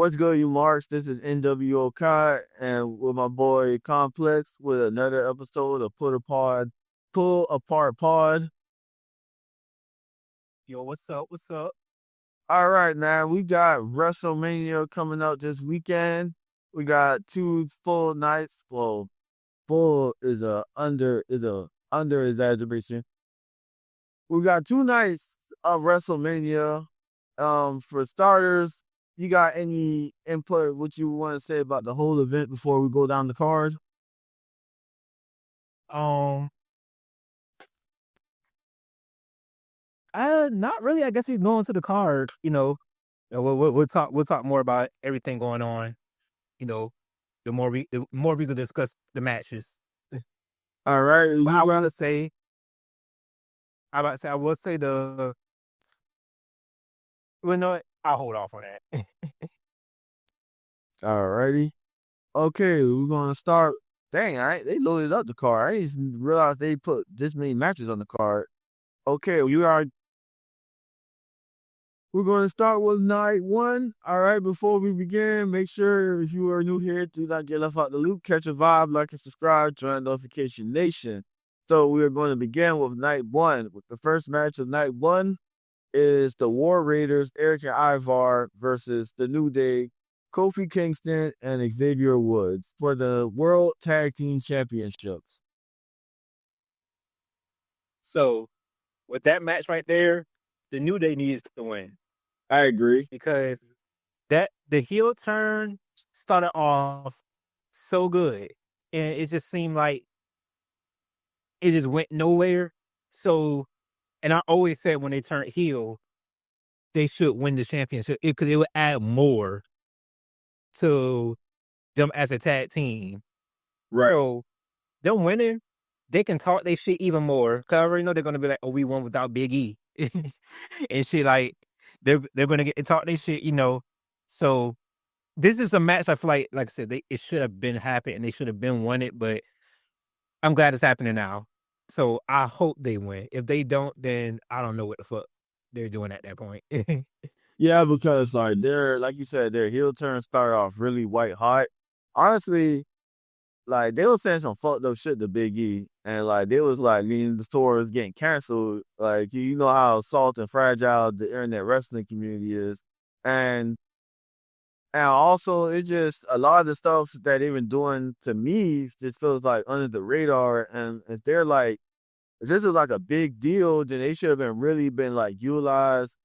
What's good, you marks? This is NWO Kai, and with my boy Complex with another episode of Pull Apart Pod. Yo, what's up? What's up? All right, man, we got Wrestlemania coming up this weekend. We got two full nights. Well, full is a under exaggeration. We got 2 nights of WrestleMania. For starters, you got any input? What you want to say about the whole event before we go down the card? Um, not really. I guess we go into the card. We'll talk more about everything going on. You know, the more we could discuss the matches. All right, But you got I will say the. Well, no, I'll hold off on that. all righty. Okay, we're gonna start. Dang, all right, they loaded up the card. I didn't realize they put this many matches on the card. Okay, we're going to start with night one. All right, before we begin, make sure if you are new here, do not get left out the loop. Catch a vibe, like and subscribe, join Notification Nation. So we are going to begin with night one. With the first match of night one is the War Raiders, Eric and Ivar versus the New Day, Kofi Kingston and Xavier Woods for the World Tag Team Championships. So, with that match right there, the New Day needs to win I agree. because the heel turn started off so good, and it just seemed like it just went nowhere. So, and I always said when they turn heel, they should win the championship because it would add more to them as a tag team. Right. So, them winning, they can talk their shit even more. Because I already know they're gonna be like, "Oh, we won without Big E," and shit. Like they're gonna get talk their shit. So this is a match I feel like I said, it should have been happened and they should have been won it. But I'm glad it's happening now. So I hope they win. If they don't, then I don't know what the fuck they're doing at that point. Yeah, because like you said, their heel turn started off really white hot. Honestly, like they was saying some fucked up shit to Big E, and like they was like leading the stores getting canceled. Like you know how soft and fragile the internet wrestling community is, and also it just a lot of the stuff that they've been doing to me just feels like under the radar. And if they're like, if this is like a big deal, then they should have been like utilized.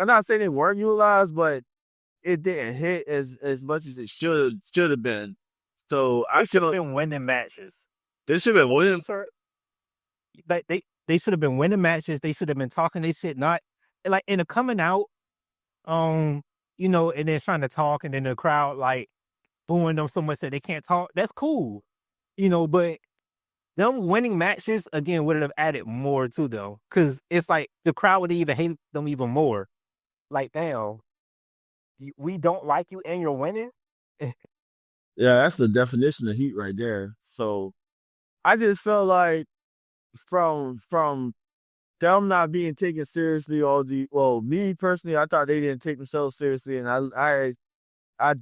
I'm not saying they weren't utilized, but it didn't hit as much as it should have been. So I They should have feel been winning matches. they should have been winning. Like they should have been winning matches. They should have been talking their shit, not like in the coming out. And then trying to talk, and then the crowd like booing them so much that they can't talk. That's cool, but them winning matches again would have added more to them because it's like the crowd would even hate them even more. Like, damn, we don't like you and you're winning. Yeah, that's the definition of heat right there. So I just felt like from them not being taken seriously, me personally, I thought they didn't take themselves seriously, and I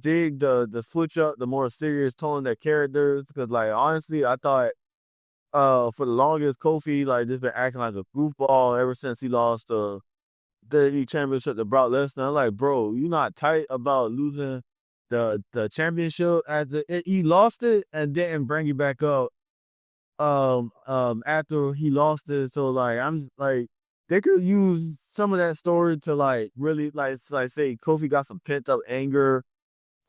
dig the switch up, the more serious tone of their characters, because like honestly, I thought for the longest Kofi like just been acting like a goofball ever since he lost the WWE Championship to Brock Lesnar. I'm like, bro, you not tight about losing the championship he lost it and didn't bring it back up after he lost it. So like I'm like they could use some of that story to like really like say Kofi got some pent up anger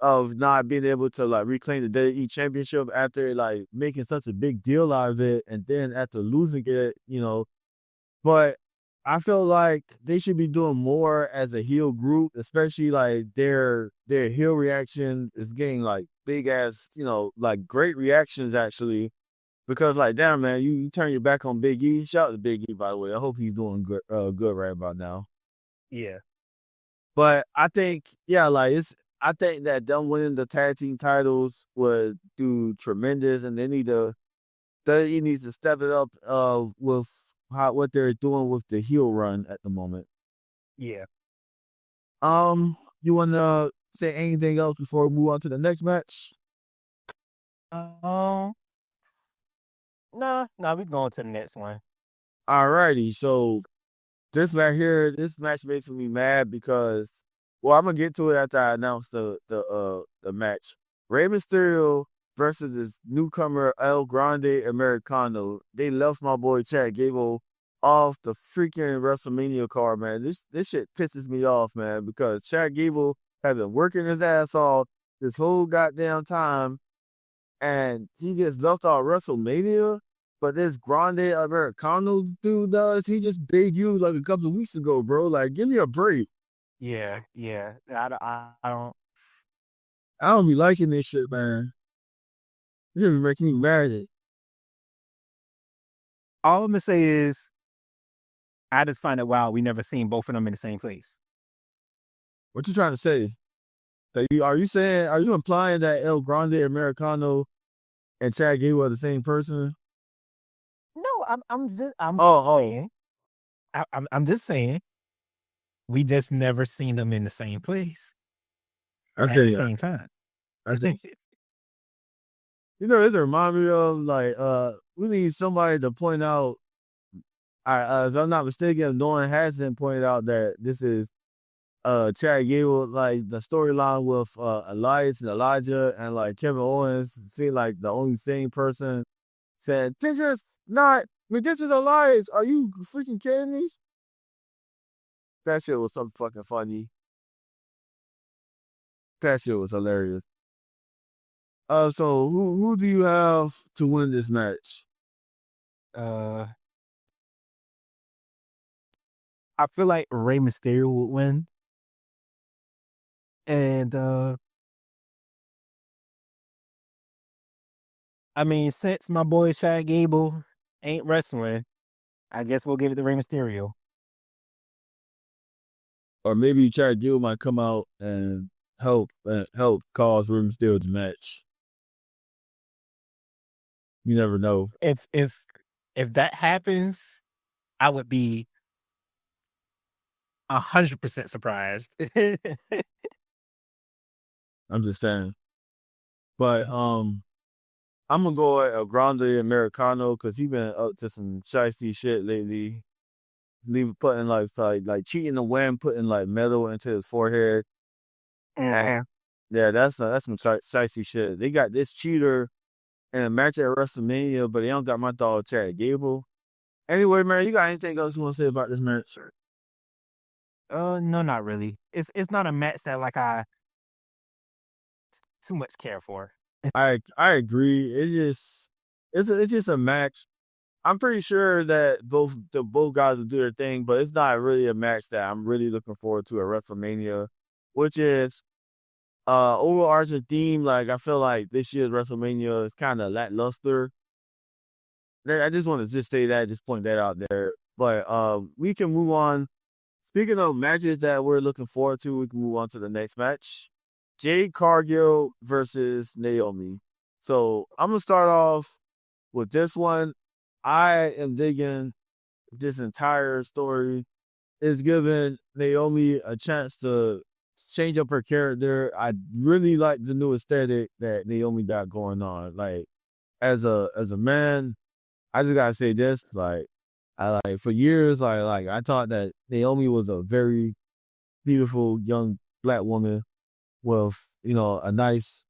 of not being able to like reclaim the WWE Championship after like making such a big deal out of it, and then after losing it. But I feel like they should be doing more as a heel group, especially like their heel reaction is getting like big ass, like great reactions actually. Because like damn man, you turn your back on Big E. Shout out to Big E by the way. I hope he's doing good right about now. Yeah, But I think I think that them winning the tag team titles would do tremendous, and he needs to step it up with what they're doing with the heel run at the moment. yeah. You wanna Say anything else before we move on to the next match? Um, nah, we going to the next one. Alrighty, so this match makes me mad because, well, I'm gonna get to it after I announce the match. Rey Mysterio versus this newcomer El Grande Americano. They left my boy Chad Gable off the freaking WrestleMania card, man. This shit pisses me off, man, because Chad Gable has been working his ass off this whole goddamn time, and he gets left off WrestleMania. But this Grande Americano dude does, he just debuted like a couple of weeks ago, bro. Like, give me a break. Yeah. I don't. I don't be liking this shit, man. This be making me mad. All I'm gonna say is, I just find it wild we never seen both of them in the same place. What you trying to say? Are you implying that El Grande Americano and Chad Gable are the same person? No, I'm Oh, saying, I'm just saying, we just never seen them in the same place at the okay. same time. I think it remind me of like we need somebody to point out. If I'm not mistaken, no one hasn't pointed out that this is Chad Gable, like the storyline with Elias and Elijah and like Kevin Owens seem like the only same person said, this is not, I mean, this is Elias. Are you freaking kidding me? That shit was so fucking funny. That shit was hilarious. So who do you have to win this match? uh, I feel like Rey Mysterio would win, and I mean, since my boy Chad Gable ain't wrestling, I guess we'll give it to Rey Mysterio. Or maybe Chad Gable might come out and help cause Rey Mysterio to match. You never know. If that happens, I would be 100% surprised. I'm just saying. But I'm gonna go at El Grande Americano because he been up to some shifty shit lately. Leave putting like cheating to win, putting like metal into his forehead. Yeah. Yeah, that's some shifty shit. They got this cheater in a match at WrestleMania, but they don't got my dog Chad Gable. Anyway, man, you got anything else you want to say about this match? No, not really. It's not a match that like I too much care for. I agree. It's just a match. I'm pretty sure that both guys will do their thing, but it's not really a match that I'm really looking forward to at WrestleMania, which is overarching theme. Like I feel like this year's WrestleMania is kind of lackluster. I just want to just say that, just point that out there. But we can move on. Speaking of matches that we're looking forward to, we can move on to the next match. Jade Cargill versus Naomi. So I'm gonna start off with this one. I am digging this entire story. It's giving Naomi a chance to change up her character. I really like the new aesthetic that Naomi got going on. Like as a man, I just gotta say this. Like I like for years, like I thought that Naomi was a very beautiful young black woman with a nice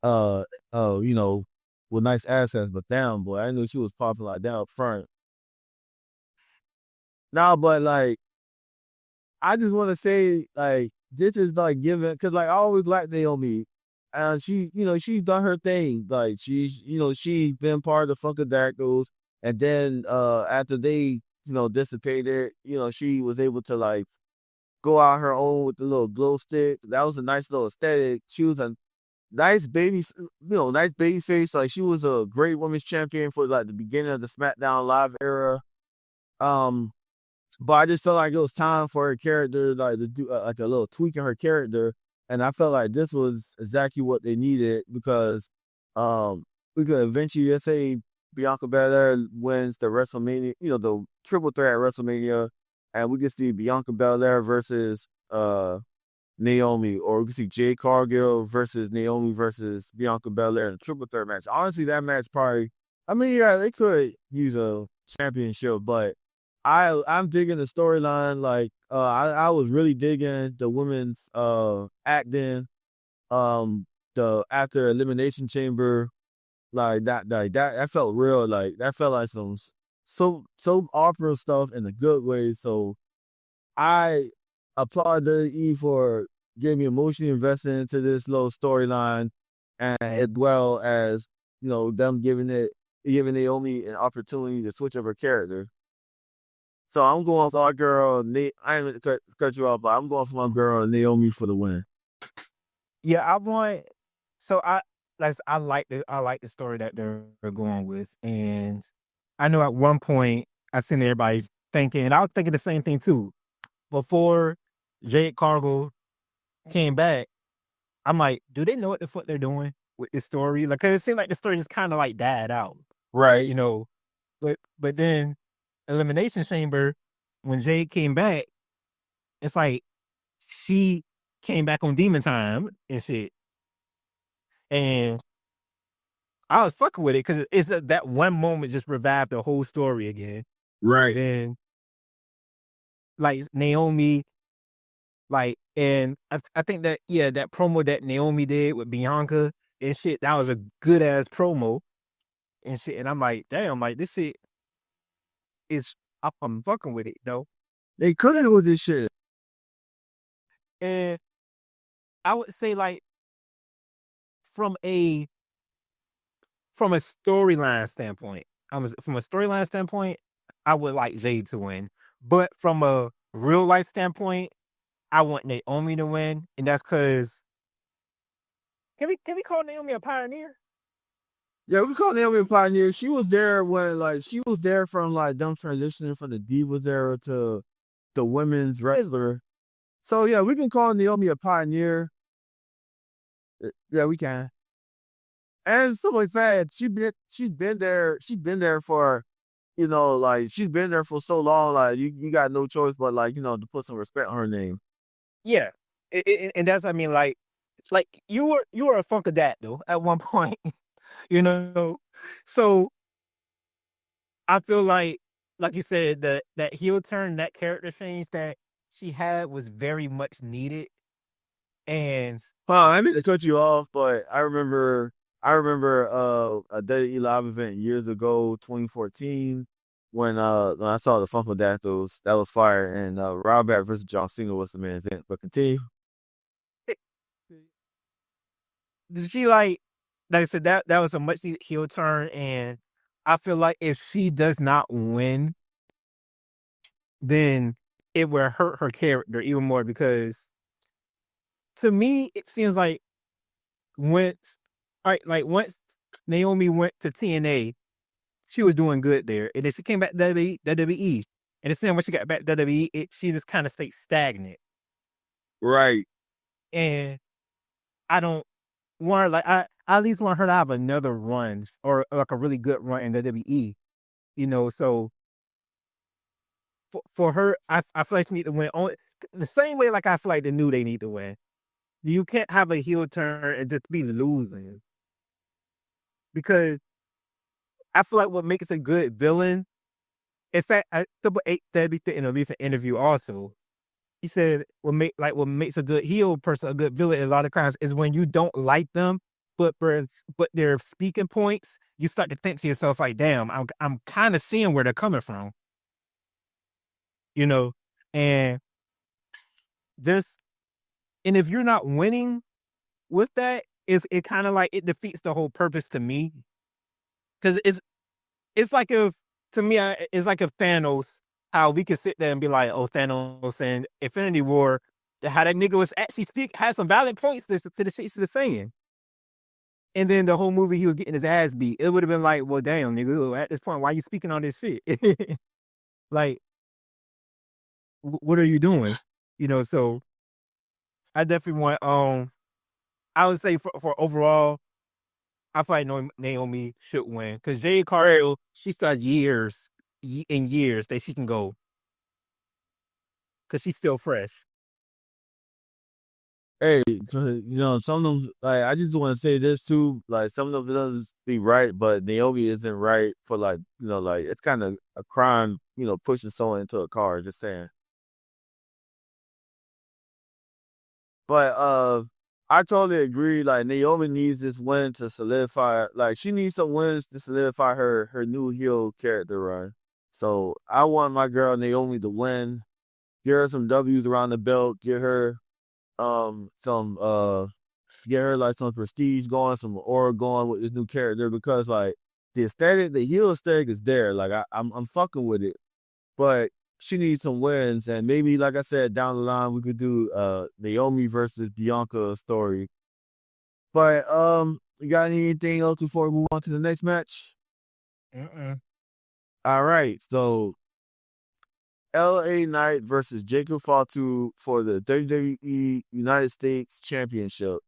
uh you know with nice assets, but damn boy, I knew she was popping like that up front. Now, but like I just want to say like this is like giving because like I always liked Naomi, and she's done her thing. Like she's been part of the Funkadactyls, and then after they dissipated, she was able to like go out her own with the little glow stick. That was a nice little aesthetic. She was a nice baby face. Like she was a great women's champion for like the beginning of the SmackDown Live era. Um, but I just felt like it was time for her character like to do like a little tweak in her character, and I felt like this was exactly what they needed because um we could eventually let's say Bianca Belair wins the WrestleMania, the triple threat at WrestleMania, and we could see Bianca Belair versus Naomi, or we could see Jade Cargill versus Naomi versus Bianca Belair in a triple threat match. Honestly, that match probably. I mean, yeah, they could use a championship, but I'm digging the storyline. Like, I was really digging the women's acting. The after elimination chamber, that felt real. Like that felt like some so opera stuff in a good way. So I applaud WWE for getting me emotionally invested into this little storyline, and as well as them giving Naomi an opportunity to switch up her character. So I'm going for our girl. I ain't cut you off, but I'm going for my girl Naomi for the win. Yeah, I want. So I like the story that they're going with, and I know at one point I seen everybody thinking, and I was thinking the same thing too. Before Jade Cargill came back, I'm like, do they know what the fuck they're doing with this story? Like, 'cause it seemed like the story just kind of like died out, Right. you know. But then Elimination Chamber, when Jade came back, it's like she came back on Demon Time and shit, and I was fucking with it because it's that one moment just revived the whole story again. Right. Then like Naomi, like, and I think that that promo that Naomi did with Bianca and shit, that was a good ass promo and shit. And I'm like, damn, like this shit is I'm fucking with it though. They couldn't with this shit. And I would say like from a from a storyline standpoint, from a storyline standpoint, I would like Jade to win. But from a real life standpoint, I want Naomi to win, and that's because can we call Naomi a pioneer? Yeah, we call Naomi a pioneer. She was there when she was there from them transitioning from the Divas era to the women's wrestler. So yeah, we can call Naomi a pioneer. Yeah, we can. And so like that, she's been there for she's been there for so long, like you got no choice but to put some respect on her name. Yeah, and that's what I mean. Like you were a Funkadactyl at one point, you know. So I feel like you said, that heel turn, that character change that she had was very much needed. And Well, I mean to cut you off, but I remember a WWE live event years ago, 2014, when I saw the Funkadactyls. That was fire, and Ryback versus John Cena was the main event. But continue. she like I said, that was a much needed heel turn, and I feel like if she does not win, then it will hurt her character even more because to me it seems like once once Naomi went to TNA, she was doing good there, and then she came back to WWE, and it's then when she got back to WWE, she just kind of stayed stagnant, Right. and I don't want I at least want her to have another run or like a really good run in WWE, So for her, I feel like she need to win only the same way like I feel like the New Day need to win. You can't have a heel turn and just be losing because I feel like what makes a good villain. In fact, Triple H said in a recent interview also. He said what makes a good heel person a good villain a lot of times is when you don't like them, but their speaking points, you start to think to yourself like, damn, I'm kind of seeing where they're coming from, you know, and this and if you're not winning with that, it kind of like it defeats the whole purpose to me because it's like if to me it's like if Thanos, how we could sit there and be like, oh, Thanos and Infinity War, how that nigga was actually had some valid points to the shit he's saying. And then the whole movie he was getting his ass beat. It would have been like, well, damn, nigga, at this point, why you speaking on this shit? Like, what are you doing? So I definitely want I would say for overall, I feel like Naomi should win because Jade Cargill, she still has and years that she can go because she's still fresh. Hey, 'cause, some of them, like, I just want to say this too, like, some of them doesn't be right, but Naomi isn't right for, like, like, it's kind of a crime, pushing someone into a car, just saying. But, I totally agree, like, Naomi needs this win to solidify, like, she needs some wins to solidify her new heel character run. So, I want my girl Naomi to win, get her some W's around the belt, some get her like some prestige going, some aura going with this new character because like the heel aesthetic is there. Like I'm fucking with it, but she needs some wins, and maybe like I said down the line we could do Naomi versus Bianca story. But you got anything else before we move on to the next match? Mm-mm. All right, so LA Knight versus Jacob Fatu for the WWE United States Championship.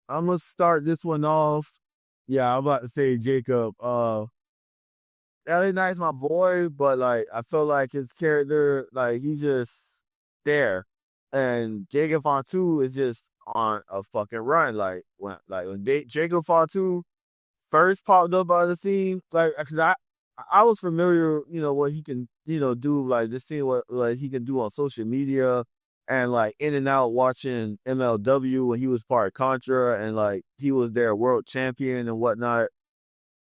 I'm gonna start this one off. Yeah, I'm about to say Jacob. LA Knight's my boy, but like I feel like his character, like he just there, and Jacob Fatu is just on a fucking run. Like when Jacob Fatu first popped up on the scene, like because I was familiar, what he can, do like this thing what like he can do on social media and like in and out watching MLW when he was part of Contra and like he was their world champion and whatnot.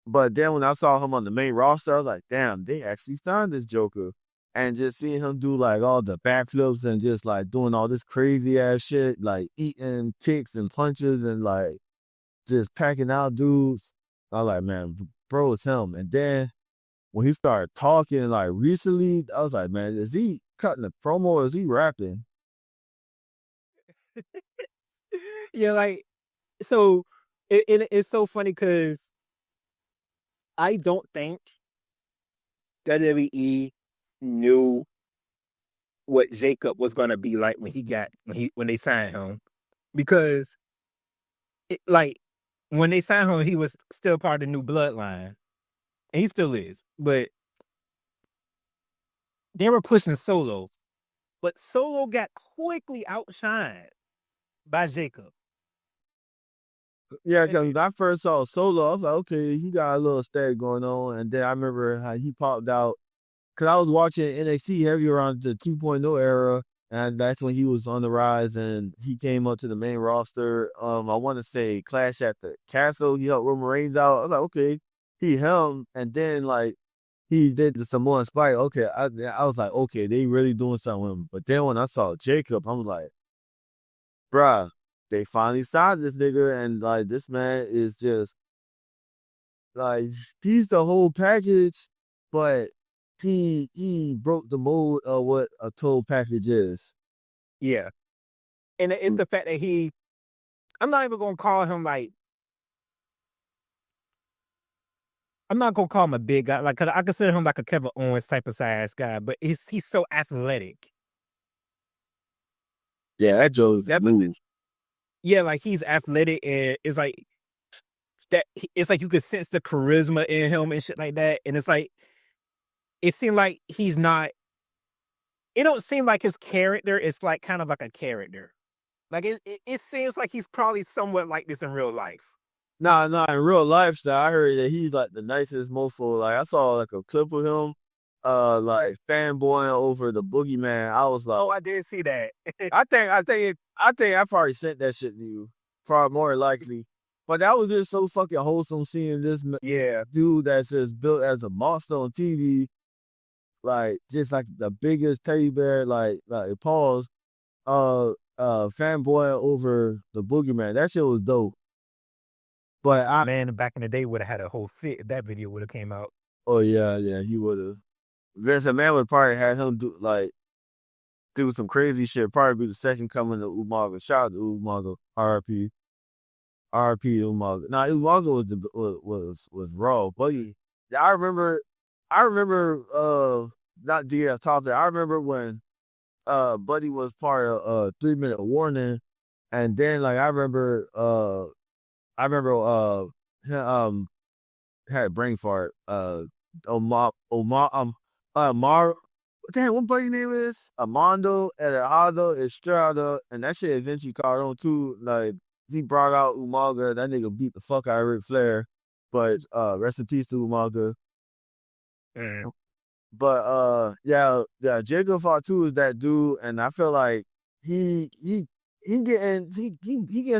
But then when I saw him on the main roster, I was like, damn, they actually signed this Joker. And just seeing him do like all the backflips and just like doing all this crazy ass shit, like eating kicks and punches and like just packing out dudes. I was like, man, bro, it's him. And then when he started talking like recently, I was like, man, is he cutting a promo or is he rapping? Yeah, like so it's so funny because I don't think WWE knew what Jacob was gonna be like when they signed him because like when they signed him he was still part of the new bloodline and he still is, but they were pushing Solo, but Solo got quickly outshined by Jacob. Yeah, And because when I first saw Solo, I was like, okay, he got a little stat going on. And then I remember how he popped out because I was watching NXT heavy around the 2.0 era, and that's when he was on the rise and he came up to the main roster. I want to say Clash at the Castle. He helped Roman Reigns out. I was like, okay, he him, and then like he did the Samoan Spike. Okay, I was like, okay, they really doing something with him. But then when I saw Jacob, I'm like, bruh, they finally signed this nigga, and like this man is just like he's the whole package, but he broke the mold of what a total package is. yeah, and it's Mm. the fact that I'm not even gonna call him like I'm not gonna call him a big guy, like 'cause I consider him like a Kevin Owens type of size guy, but he's so athletic. Yeah, that Joe That move. Yeah, like he's athletic and it's like it's like you could sense the charisma in him and shit like that. And it's like it seemed like he's not. It don't seem like his character is like kind of like a character. Like it seems like he's probably somewhat like this in real life. Nah, in real life, I heard that he's like the nicest mofo. Like I saw like a clip of him, like fanboying over the boogeyman. I was like, Oh, I did see that. I think I probably sent that shit to you, probably more likely. But that was just so fucking wholesome seeing this Yeah, dude that's just built as a monster on TV, like just like the biggest teddy bear, like pause, fanboy over the boogeyman. That shit was dope. But man, back in the day would have had a whole fit if that video would have came out. oh yeah, he would have. Vince McMahon would probably had him do some crazy shit. Probably be the second coming of Umaga. Shout out to Umaga, RP Umaga. Now Umaga was raw, but I remember, I remember, not DL top there. I remember when Buddy was part of 3 Minute Warning, and then like I remember he, had a brain fart. Omar Omar Mar damn, what buddy name is? Armando Eduardo Estrada, and that shit eventually caught on too. Like he brought out Umaga, that nigga beat the fuck out of Ric Flair. But rest in peace to Umaga. Mm. But yeah, Jacob Fatu is that dude, and I feel like he getting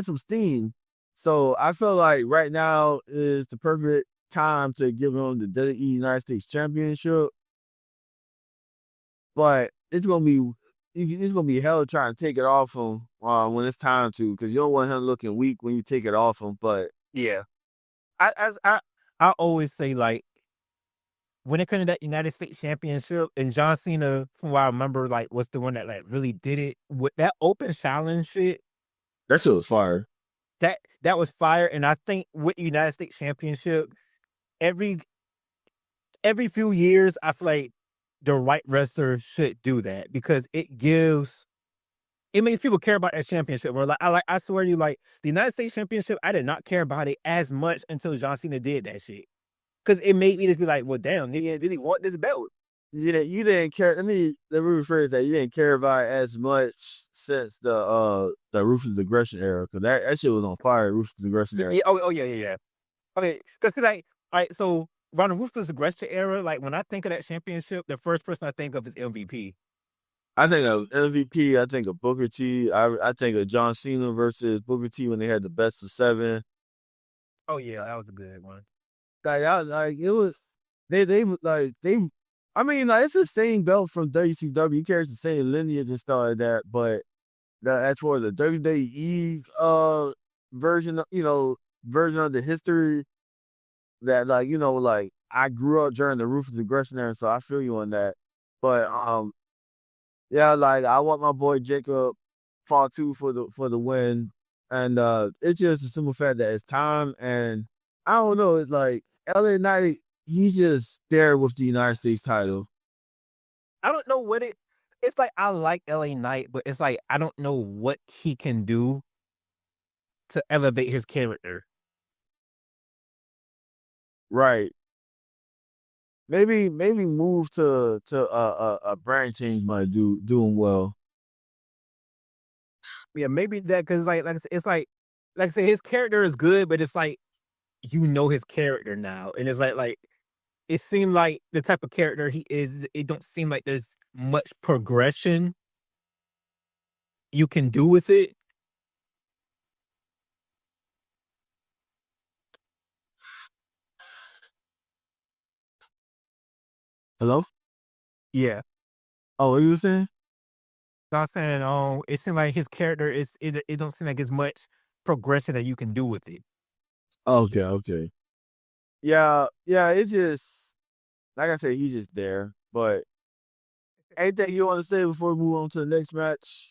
some steam. So I feel like right now is the perfect time to give him the WWE United States Championship. But it's gonna be hell trying to take it off him when it's time to, because you don't want him looking weak when you take it off him. But Yeah. I always say, like, when it comes to that United States Championship, and John Cena, from what I remember, like, was the one that, like, really did it with that open challenge shit. that shit was fire. That was fire, and I think with the United States Championship, every few years, I feel like the right wrestler should do that, because it makes people care about that championship. Where I swear to you, like, the United States Championship, I did not care about it as much until John Cena did that shit. Because it made me just be like, well, damn, nigga, did he want this belt? You didn't care. Let me rephrase that. You didn't care about it as much since the Ruthless Aggression era, because that shit was on fire. Ruthless Aggression era. Yeah, oh yeah, yeah, yeah. Okay, because like, all right, so around the Ruthless Aggression era, like, when I think of that championship, the first person I think of is MVP. I think of MVP. I think of Booker T. I think of John Cena versus Booker T when they had the best of 7. Oh yeah, that was a good one. Like it was they. I mean, like it's the same belt from WCW. He carries the same lineage and stuff like that, but that's for the WWE version. Version of the history that, like, like I grew up during the Ruthless Aggression era, so I feel you on that. But yeah, like I want my boy Jacob Fatu for the win, and it's just a simple fact that it's time, and I don't know, it's like LA Knight, he's just there with the United States title. I don't know what it's like. I like LA Knight, but it's like I don't know what he can do to elevate his character. Right. Maybe move to a brand change might do him well. Yeah, maybe that, because like I said, it's like I said, his character is good, but it's like, his character now, and it's like it seemed like the type of character he is. It don't seem like there's much progression you can do with it. Hello? Yeah, Oh, what you were saying? so I'm saying, it seemed like his character it don't seem like as much progression that you can do with it. Okay. Yeah, it's just like I said, he's just there. But anything you want to say before we move on to the next match?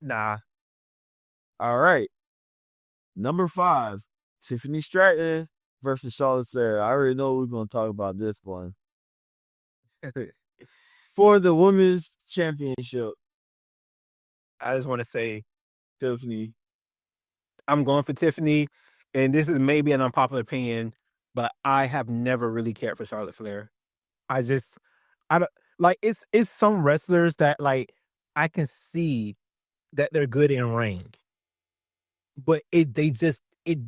Nah, All right. Number 5, Tiffany Stratton versus Charlotte Flair. I already know we're gonna talk about this one. For the women's championship, I just want to say Tiffany. I'm going for Tiffany, and this is maybe an unpopular opinion, but I have never really cared for Charlotte Flair. I just, I don't like, it's some wrestlers that, like, I can see that they're good in ring, but it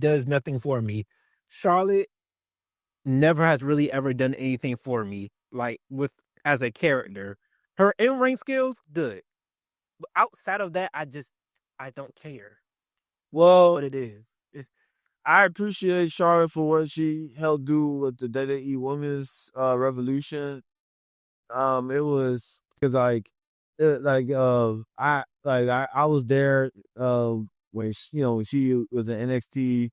does nothing for me. Charlotte never has really ever done anything for me, like, with as a character. Her in ring skills, good. But outside of that, I don't care Well, what it is. I appreciate Charlotte for what she helped do with the WWE Women's Revolution. It was because I was there when when she was in NXT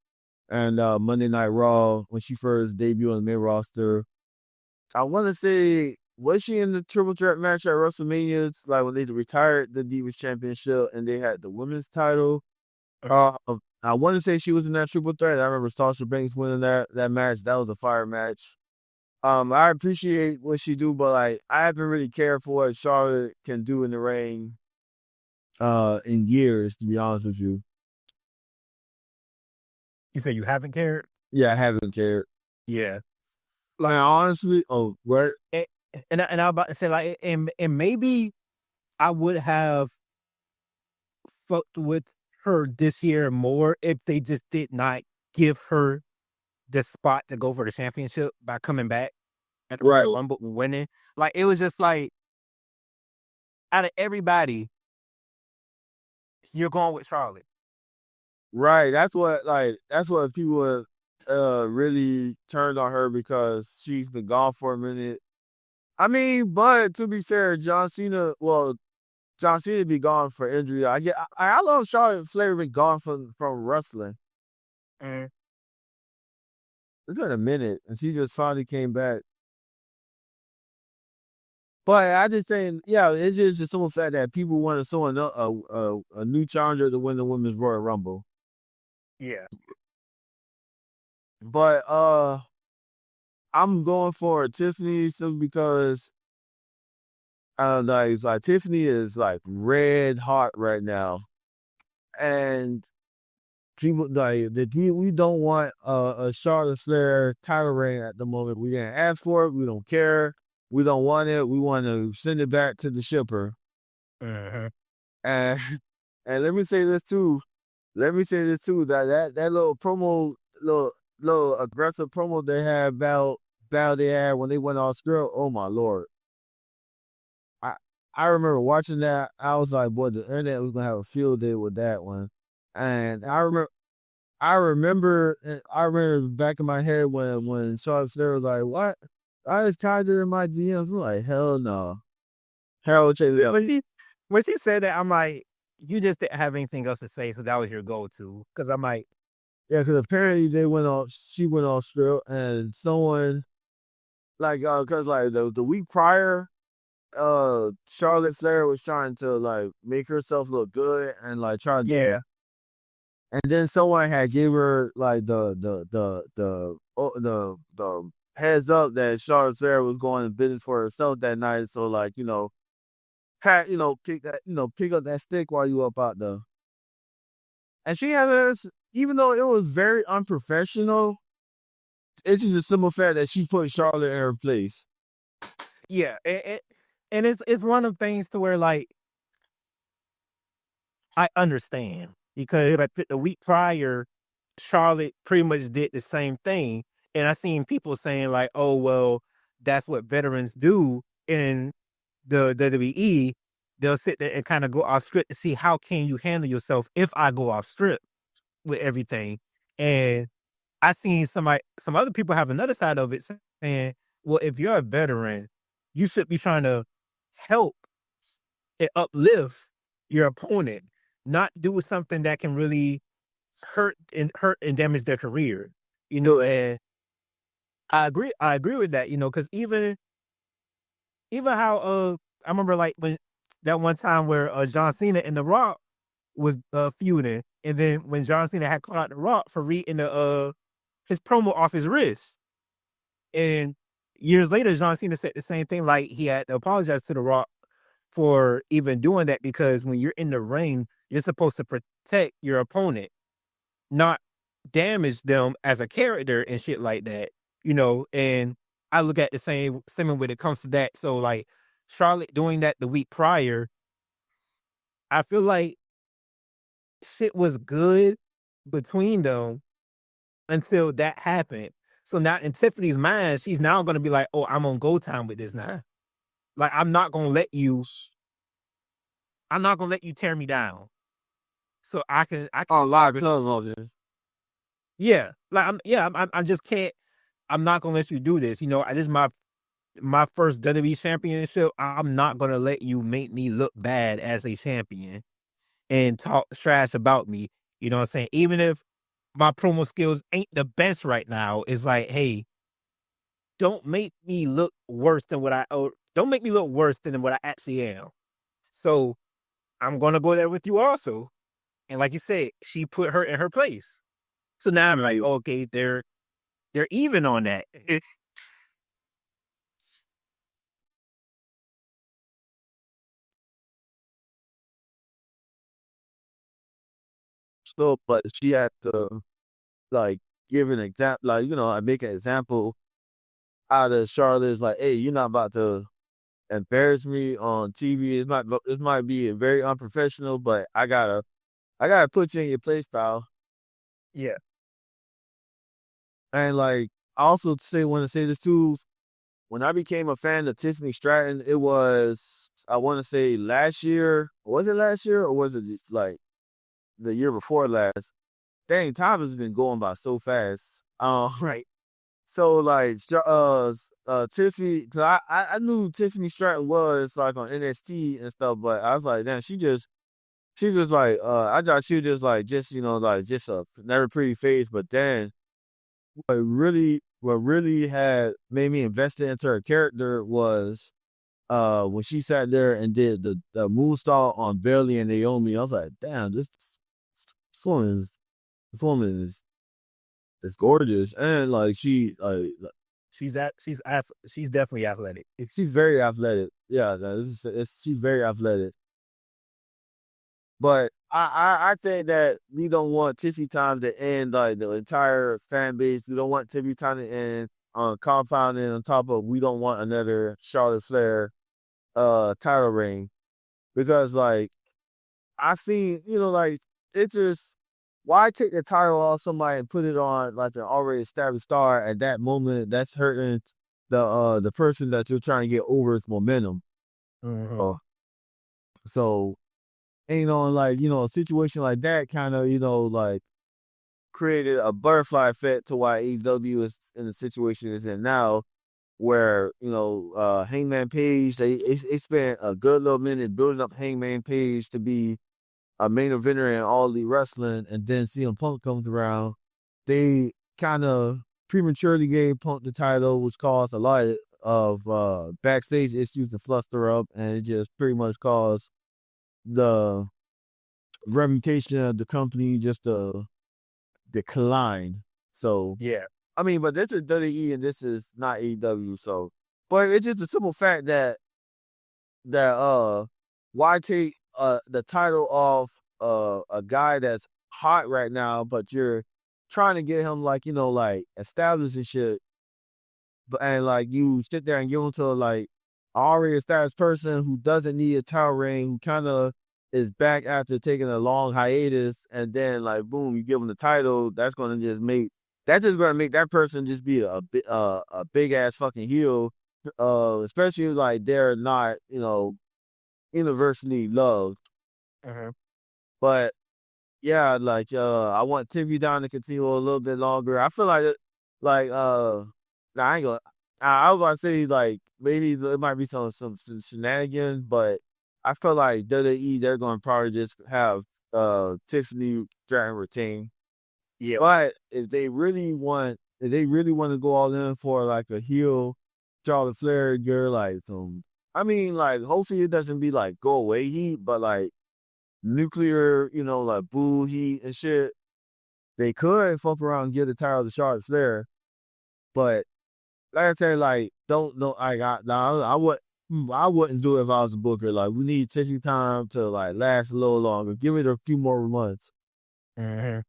and Monday Night Raw when she first debuted on the main roster. I want to say, was she in the triple threat match at WrestleMania? It's like when they retired the Divas Championship and they had the women's title. Uh, I want to say she was in that triple threat. I remember Sasha Banks winning that match. That was a fire match. I appreciate what she do, but like I haven't really cared for what Charlotte can do in the ring in years, to be honest with you. You say you haven't cared? Yeah, I haven't cared. Yeah. Like Like, honestly, oh what? and I was about to say like, and maybe I would have fucked with her this year more if they just did not give her the spot to go for the championship by coming back at the Right. Royal Rumble and winning. Like it was just like out of everybody, you're going with Charlotte. Right. That's what people really turned on her because she's been gone for a minute. I mean, but to be fair, John Cena be gone for injury. I love Charlotte Flair been gone from wrestling. Mm. It's been a minute, and she just finally came back. But I just think, yeah, it's just the simple fact that people want to show a new challenger to win the Women's Royal Rumble. Yeah. But I'm going for Tiffany simply because like Tiffany is like red hot right now, and people like we don't want a Charlotte Flair title reign at the moment. We didn't ask for it. We don't care. We don't want it. We want to send it back to the shipper. Uh-huh. And and let me say this too. Let me say this too. That little promo, little aggressive promo they had about they had when they went off script. Oh my lord. I I remember watching that. I was like, boy, the internet was gonna have a field day with that one. And I remember back in my head when Charlotte Flair was like, "What? I just tied it in my DMs." I'm like, "Hell no." Harold J. Yeah, when she said that, I'm like, you just didn't have anything else to say, so that was your go-to. Because I'm like, Yeah, because apparently she went off strip, and someone cause like the week prior, Charlotte Flair was trying to like make herself look good and like try to, yeah, and then someone had gave her like the heads up that Charlotte Flair was going to business for herself that night. So like pick up that stick while you up out there. And she had this, even though it was very unprofessional, it's just a simple fact that she put Charlotte in her place. yeah, and it's one of things to where like I understand because like the week prior, Charlotte pretty much did the same thing, and I seen people saying like, "Oh well, that's what veterans do in the WWE." They'll sit there and kind of go off script to see how can you handle yourself if I go off script with everything. And I seen some other people have another side of it saying, "Well, if you're a veteran, you should be trying to help and uplift your opponent, not do something that can really hurt and damage their career." And I agree with that, because even how I remember like when that one time where John Cena and The Rock was feuding, and then when John Cena had caught The Rock for reading the his promo off his wrist, and years later John Cena said the same thing, like he had to apologize to The Rock for even doing that because when you're in the ring, you're supposed to protect your opponent, not damage them as a character and shit like that. And I look at the same when it comes to that. So like Charlotte doing that the week prior, I feel like shit was good between them until that happened. So now in Tiffany's mind, she's now gonna be like, "Oh, I'm on go time with this now. Like I'm not gonna let you tear me down. So I can On live television. yeah, like I just can't. I'm not gonna let you do this. This is my first WWE championship. I'm not gonna let you make me look bad as a champion and talk trash about me. You know what I'm saying? Even if my promo skills ain't the best right now, it's like, hey, don't make me look worse than don't make me look worse than what I actually am. So I'm gonna go there with you also. And like you said, she put her in her place. So now I'm like, okay, they're even on that. So, but she had to like give an example, like I make an example out of Charlotte is like, hey, you're not about to embarrass me on TV. It might be very unprofessional, but I gotta put you in your place, pal. Yeah. And like I also want to say this too. When I became a fan of Tiffany Stratton, it was I want to say last year. Was it last year or was it like the year before last? Dang, time has been going by so fast. Right. So like Tiffany, cause I knew Tiffany Stratton was like on NXT and stuff, but I was like, damn, she's just like I thought she was just like like just a never pretty face, but then what really had made me invested into her character was when she sat there and did the moonsault on Bayley and Naomi. I was like, damn, this woman is this woman is gorgeous, and like She's definitely athletic. she's very athletic. Yeah, she's very athletic. But I think that we don't want Tiffy Times to end like the entire fan base. We don't want Tiffy Time to end on compounding on top of we don't want another Charlotte Flair title reign. Because like I seen, like it's just why take the title off somebody and put it on like an already established star at that moment that's hurting the person that you're trying to get over its momentum. Mm-hmm. Uh, so and, like, a situation like that kind of, like created a butterfly effect to why AEW is in the situation it's in now, where, Hangman Page, they spent a good little minute building up Hangman Page to be a main eventer in All Elite Wrestling, and then CM Punk comes around. They kind of prematurely gave Punk the title, which caused a lot of backstage issues to fluster up, and it just pretty much caused the reputation of the company just to decline. So, Yeah. I mean, but this is WWE and this is not AEW. So, but it's just a simple fact that why take the title off a guy that's hot right now, but you're trying to get him like like established and shit, but and like you sit there and give him to like already established person who doesn't need a title reign, who kind of is back after taking a long hiatus, and then like boom, you give him the title. That's just gonna make that person just be a big ass fucking heel. Especially like they're not universally loved. Uh-huh. But yeah, like I want TV Down to continue a little bit longer. I feel like nah, I ain't gonna. I was about to say like maybe there might be some shenanigans, but I feel like WWE they're gonna probably just have Tiffany Stratton retain. Yep. But if they really want to go all in for like a heel Charlotte Flair, you're like some. I mean, like hopefully it doesn't be like go away heat, but like nuclear, like boo heat and shit. They could fuck around and get the title to Charlotte Flair, but like I said, like don't I got nah, I wouldn't do it if I was a booker. Like we need Tiffany time to like last a little longer. Give it a few more months. Mm-hmm.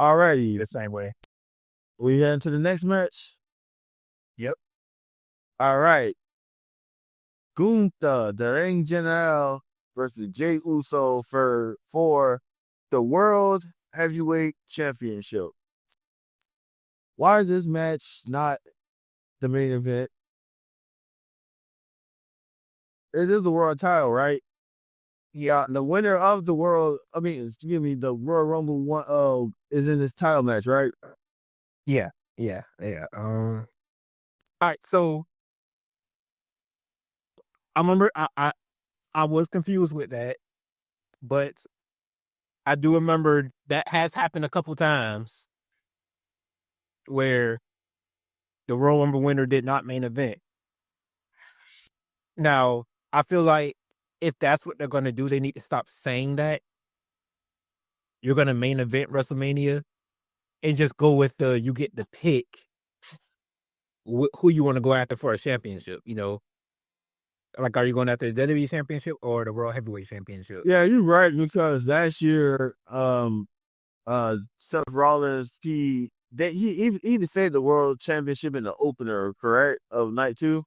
Alrighty, The same way. we head into the next match. Yep. All right, Gunther, the Ring General versus Jay Uso for the World Heavyweight Championship. Why is this match not the main event? It is the world title, right? Yeah, the winner of the world, I mean, excuse me, the Royal Rumble one is in this title match, right? Yeah. Yeah. Yeah. All right. So I remember I was confused with that, but I do remember that has happened a couple times where the Royal Rumble winner did not main event. Now, I feel like if that's what they're gonna do, they need to stop saying that. You're gonna main event WrestleMania and just go with the you get the pick who you want to go after for a championship. Like are you going after the WWE championship or the World Heavyweight Championship? Yeah, you're right because last year, Seth Rollins he defended the world championship in the opener, correct? Of night two?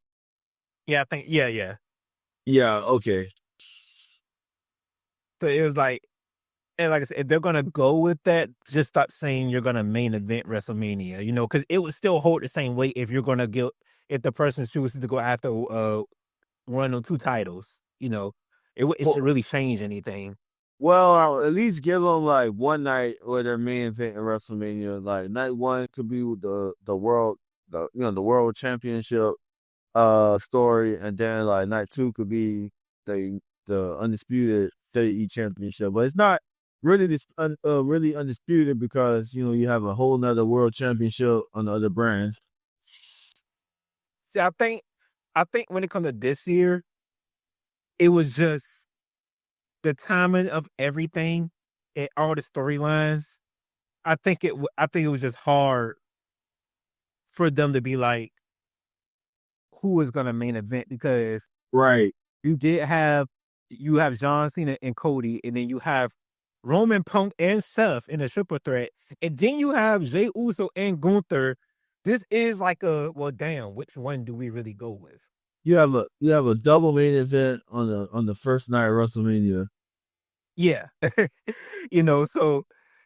Yeah, I think yeah. Yeah, okay. So it was like, and like I said, if they're gonna go with that, just stop saying you're gonna main event WrestleMania. Because it would still hold the same weight if you're gonna get if the person chooses to go after one or two titles. It Well, should really change anything. well, I'll at least give them like one night where their main event in WrestleMania. Like night one could be with the world the world championship story, and then like night two could be the undisputed 30 championship. But it's not really really undisputed because you have a whole nother world championship on the other brands. See, I think when it comes to this year, it was just the timing of everything and all the storylines. I think it was just hard for them to be like, who is gonna main event, because Right. you did have you have John Cena and Cody, and then you have Roman Punk and Seth in a triple threat, and then you have Jey Uso and Gunther. This is like well, damn, which one do we really go with? You have a double main event on the first night of WrestleMania. Yeah, so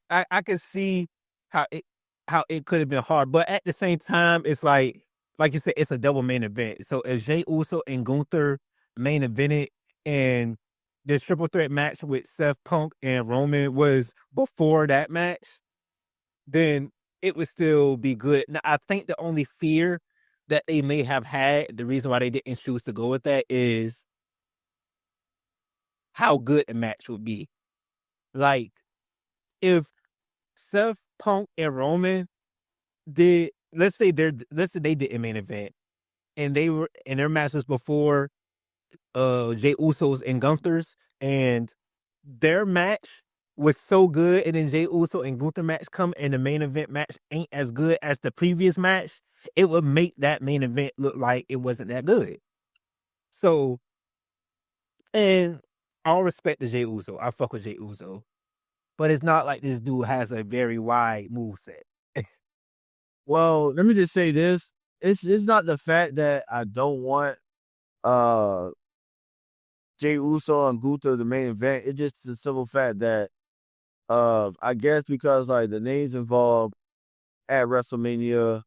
I can see how it could have been hard, but at the same time, it's like you said, it's a double main event. So if Jey Uso and Gunther main evented, and this triple threat match with Seth Punk and Roman was before that match, then it would still be good. Now, I think the only fear that they may have had, the reason why they didn't choose to go with that, is how good the match would be. Like, if Seth Punk and Roman did, let's say they did a main event, and they were and their match was before Jey Uso's and Gunther's, and their match was so good, and then Jey Uso and Gunther match come, and the main event match ain't as good as the previous match, it would make that main event look like it wasn't that good. So, and all respect to Jey Uso, I fuck with Jey Uso, but it's not like this dude has a very wide move set. Well, let me just say this: it's not the fact that I don't want uh Jey Uso and Gunther the main event. It's just the simple fact that I guess because like the names involved at WrestleMania,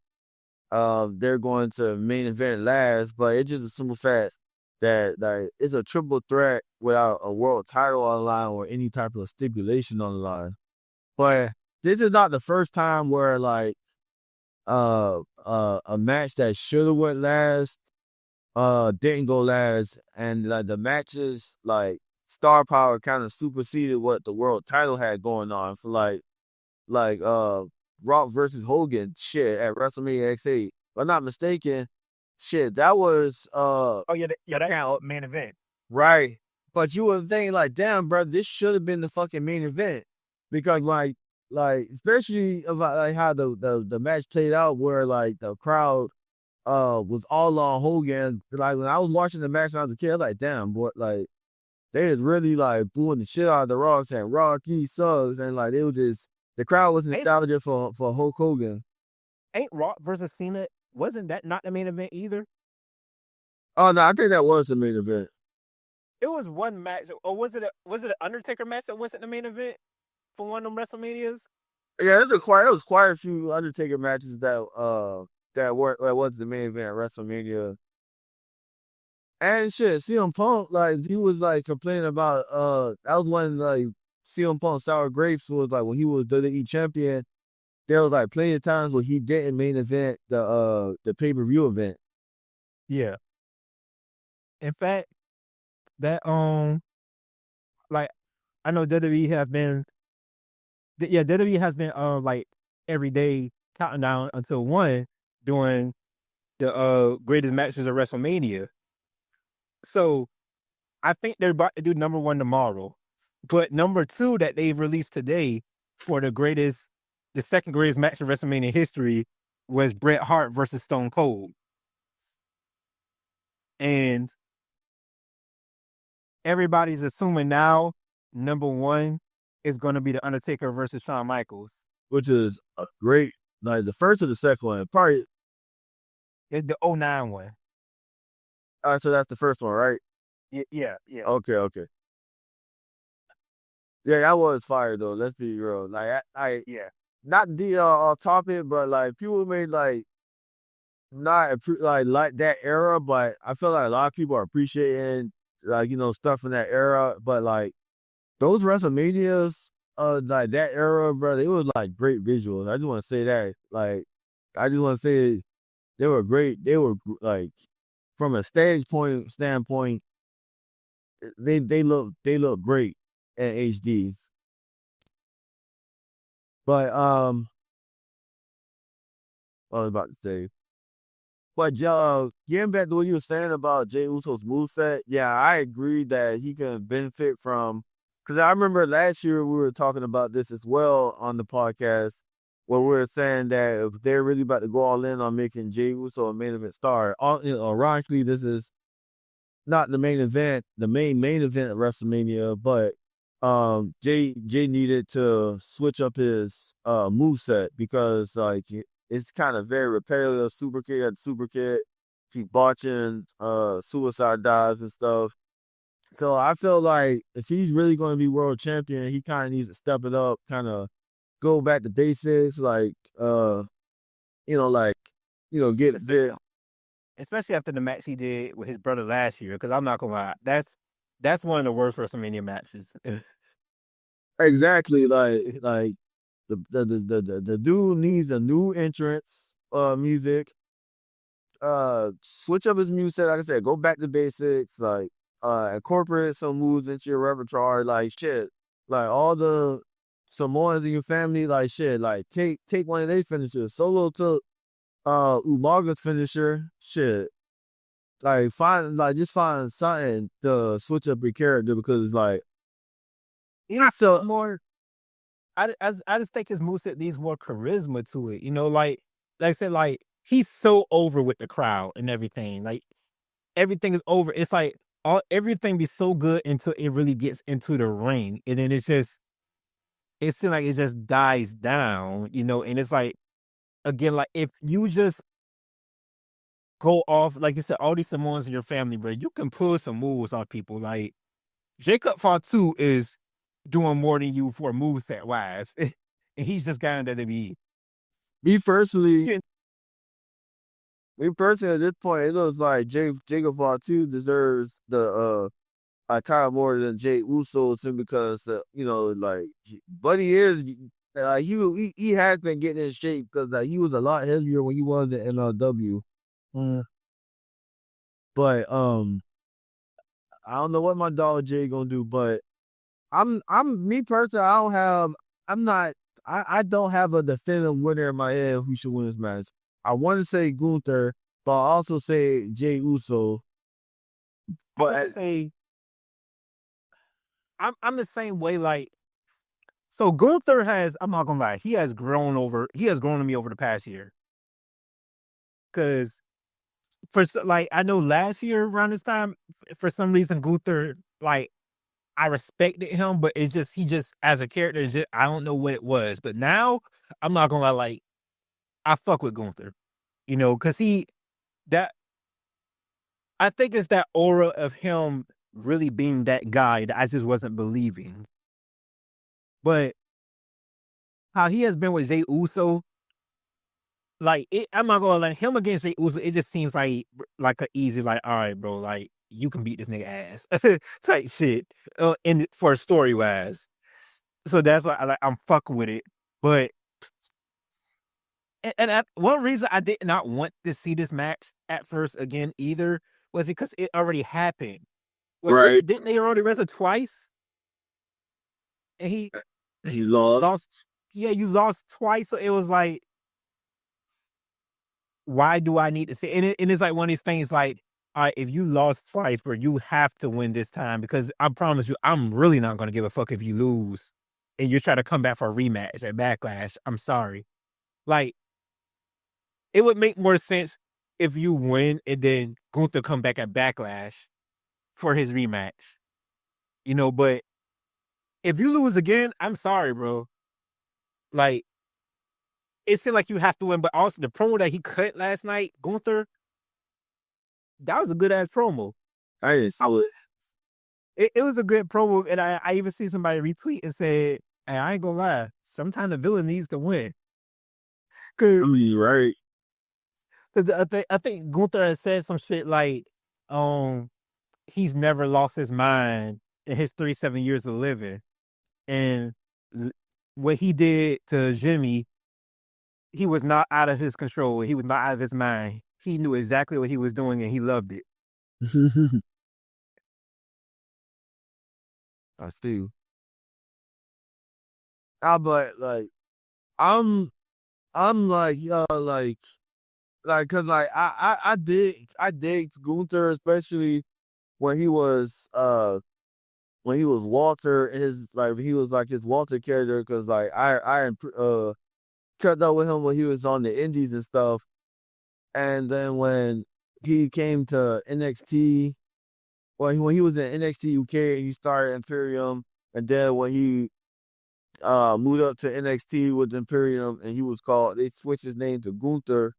they're going to main event last, but it's just a simple fact that like it's a triple threat without a world title on the line or any type of stipulation on the line. But this is not the first time where like a match that should have went last didn't go last, and like the matches like star power kind of superseded what the world title had going on for like Rock versus Hogan shit at WrestleMania X8. If I'm not mistaken, shit, that was Oh yeah, that count main event. right. But you would think like, damn, bro, this should have been the fucking main event. Because like especially about like how the match played out where like the crowd was all on Hogan. Like when I was watching the match when I was a kid, I was like, damn, boy, like they was really like booing the shit out of the Rock, saying Rocky sucks, and like it was just the crowd was Ain't nostalgia for Hulk Hogan. ain't Rock versus Cena, wasn't that not the main event either? Oh no, I think that was the main event. It was one match, or was it an Undertaker match that wasn't the main event for one of them WrestleManias? Yeah, there was quite a few Undertaker matches that was the main event at WrestleMania. And shit, CM Punk, like he was like complaining about that was when like CM Punk Sour Grapes was like when he was WWE champion, there was like plenty of times where he didn't main event the pay-per-view event. Yeah. In fact, that like I know WWE have been, yeah, WWE has been like every day counting down until one during the greatest matches of WrestleMania. So I think they're about to do number one tomorrow, but number two that they've released today for the second greatest match of WrestleMania history was Bret Hart versus Stone Cold, and everybody's assuming now number one is going to be the Undertaker versus Shawn Michaels. Which is great. Like the first or the second one? Probably. It's the '09 one. All right, so that's the first one, right? Yeah. Okay, okay. Yeah, that was fire though. Let's be real. Like, Yeah. not the topic, but like people made like not like that era, but I feel like a lot of people are appreciating like stuff in that era. But like those WrestleManias, like that era, bro, it was like great visuals. I just want to say that. Like, I just want to say they were great. They were like from a stage point standpoint, they look great at HDs. But what I was about to say. But getting back to what you were saying about Jey Uso's moveset, yeah, I agree that he can benefit from. Because I remember last year we were talking about this as well on the podcast, where we were saying that if they're really about to go all in on making Jey Uso a main event star, ironically, this is not the main event, the main event of WrestleMania, but Jay needed to switch up his move set because like it's kind of very repetitive. Super kick at super kick, keep botching suicide dives and stuff. So I feel like if he's really going to be world champion, he kind of needs to step it up, kind of go back to basics, like like get a bit. Especially after the match he did with his brother last year, because I'm not gonna lie, that's one of the worst WrestleMania matches. Exactly, like the dude needs a new entrance music. Switch up his music, like I said, go back to basics, like incorporate some moves into your repertoire, like shit. Like all the Samoans in your family, like shit, like take one of their finishers. Solo took Umaga's finisher, shit. Like just find something to switch up your character because like I so more. I just think his moveset needs more charisma to it. Like I said, like he's so over with the crowd and everything. Like everything is over. It's like everything be so good until it really gets into the ring, and then it seems like it just dies down. And it's like again, like if you just go off, like you said, all these Samoans in your family, bro, you can pull some moves on people. Like Jacob Fatu is doing more than you for moveset wise, and he's just got into WWE. me personally, Yeah. at this point, it looks like Jacob Fatu deserves the title more than Jey Uso simply because like but he is he has been getting in shape because he was a lot heavier when he was in NRW. Mm. But I don't know what my dog Jay gonna do, but I'm me personally. I'm not I don't have a definitive winner in my head who should win this match. I want to say Gunther, but I also say Jey Uso. I would But say I'm the same way. Like so, Gunther has. I'm not gonna lie. He has grown over. He has grown on me over the past year. Because like I know last year around this time, for some reason Gunther like I respected him, but it's just he just as a character, I don't know what it was. But now I'm not gonna lie. Like I fuck with Gunther, because that I think it's that aura of him really being that guy that I just wasn't believing. But how he has been with Jey Uso, like I'm not gonna let him against Jey Uso. It just seems like a easy, like, all right, bro, like you can beat this nigga ass type shit. In for story wise, so that's why I'm fucking with it. But one reason I did not want to see this match at first again either was because it already happened. right, Didn't they already wrestle twice? And he lost. lost. Yeah, you lost twice. So it was like, why do I need to see? And it's like one of these things like, all right, if you lost twice, bro, you have to win this time because I promise you, I'm really not going to give a fuck if you lose and you're trying to come back for a rematch at Backlash. I'm sorry. Like, it would make more sense if you win and then Gunther come back at Backlash for his rematch, but if you lose again, I'm sorry, bro. Like, it seemed like you have to win, but also the promo that he cut last night, Gunther, that was a good ass promo. I didn't see it. It was a good promo, and I even see somebody retweet and said, "Hey, I ain't gonna lie, sometimes the villain needs to win." I mean, right. Cause I think Gunther has said some shit like, he's never lost his mind in his 37 years of living, and what he did to Jimmy, he was not out of his control. He was not out of his mind. He knew exactly what he was doing, and he loved it. I see. But like, I'm, I'm cause like I dig Gunther, especially when he was Walter, his like he was like his Walter character, cause like I kept up with him when he was on the Indies and stuff, and then when he came to NXT, well, when he was in NXT UK, he started Imperium, and then when he moved up to NXT with Imperium, and they switched his name to Gunther.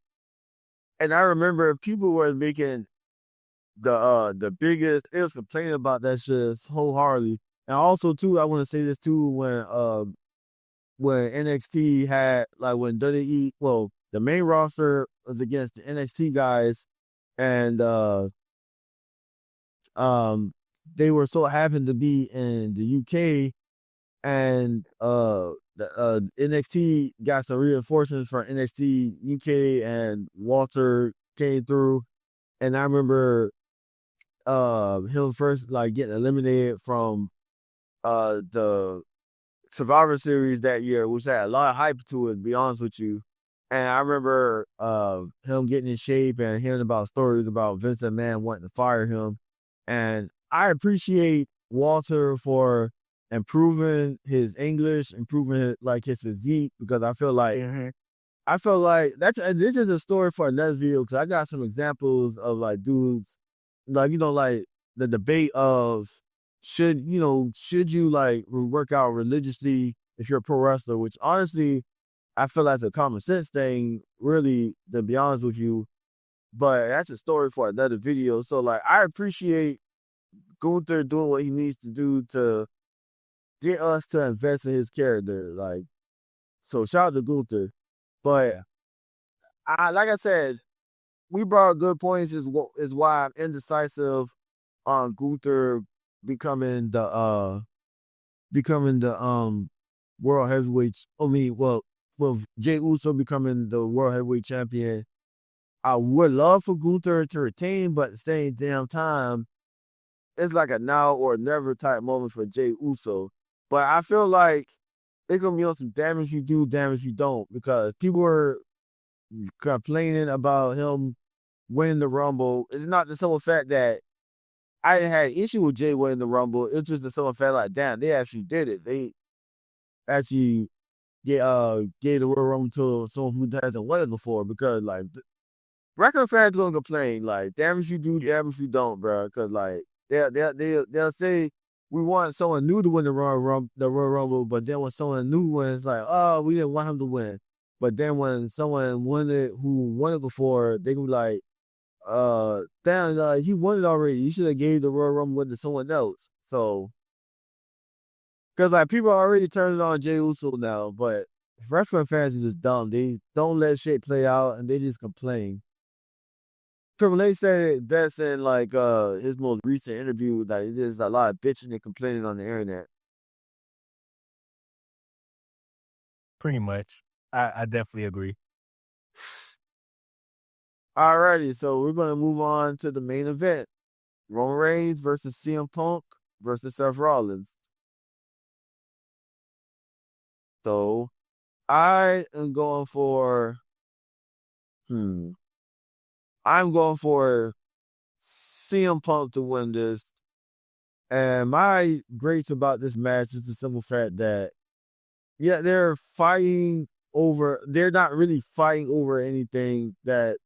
And I remember people were making the biggest, they was complaining about that shit wholeheartedly. And also too, I want to say this too, when NXT had like when WWE, well, the main roster was against the NXT guys, and they were so happened to be in the UK, and the NXT got some reinforcements from NXT UK, and Walter came through, and I remember him first like getting eliminated from the Survivor Series that year, which had a lot of hype to it, to be honest with you. And I remember him getting in shape and hearing about stories about Vince McMahon wanting to fire him. And I appreciate Walter for improving his English, improving like his physique, because I feel like this is a story for another video, because I got some examples of like dudes, like like the debate of should you like work out religiously if you're a pro wrestler, which honestly I feel like it's a common sense thing, really, to be honest with you. But that's a story for another video. So like I appreciate Gunther doing what he needs to do to get us to invest in his character. Like, so shout out to Gunther. But like I said, we brought good points. Is why I'm indecisive on Gunther becoming the world heavyweight. I mean, well, with Jey Uso becoming the world heavyweight champion. I would love for Gunther to retain, but at the same damn time, it's like a now or never type moment for Jey Uso. But I feel like it's gonna be on some damage you do, damage you don't, because people are complaining about him winning the Rumble. It's not the simple fact that I had issue with Jay winning the Rumble. It's just the simple fact like, damn, they actually did it. They actually gave the Royal Rumble to someone who hasn't won it before, because like regular fans gonna complain like, damage you do, damage you don't, bro. Because like they'll say we want someone new to win the Royal Rumble, but then when someone new wins, like, oh, we didn't want him to win. But then when someone won it who won it before, they can be like, damn, he won it already. You should have gave the Royal Rumble to someone else. So, because like people are already turning on Jey Uso now, but wrestling fans are just dumb. They don't let shit play out and they just complain. Triple H said it best in like his most recent interview that there's a lot of bitching and complaining on the internet. Pretty much. I definitely agree. Alrighty, so we're gonna move on to the main event. Roman Reigns versus CM Punk versus Seth Rollins. So I am going for I'm going for CM Punk to win this. And my gripes about this match is the simple fact that, yeah, they're not really fighting over anything that